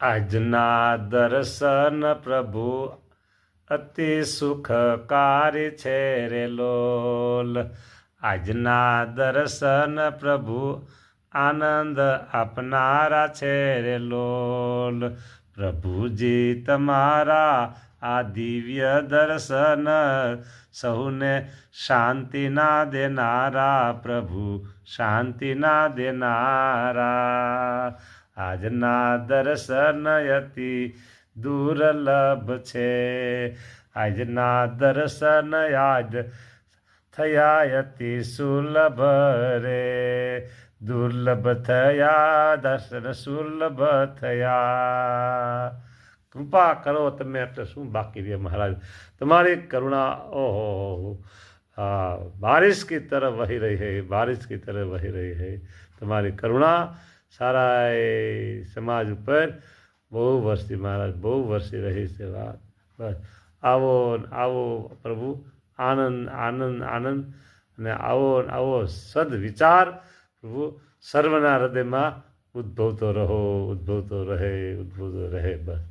આજના દર્શન પ્રભુ અતિ સુખકારી છે રે લોલ. આજના દર્શન પ્રભુ આનંદ આપનારા છે રે લોલ. પ્રભુજી તમારા આ દિવ્ય દર્શન સૌને શાંતિના દેનારા, પ્રભુ શાંતિના દેનારા. આજના દર્શન અતિ દુર્લભ છે, આજના દર્શન યાદ થયા અતિ સુલભ રે. દુર્લભ થયા દર્શન સુલભ થયા. કૃપા કરો તમે, એટલે શું બાકી રહે મહારાજ. તમારી કરુણા ઓહો बारिश की तरह वही रही है, बारिश की तरह वही रही है. તમારી કરુણા સારા સમાજ ઉપર બહુ વર્ષથી મહારાજ, બહુ વર્ષી રહી છે વાત. બસ આવો આવો પ્રભુ, આનંદ આનંદ આનંદ, અને આવો આવો સદવિચાર પ્રભુ સર્વના હૃદયમાં ઉદ્ભવતો રહો, ઉદ્ભવતો રહે, ઉદ્ભવતો રહે. બસ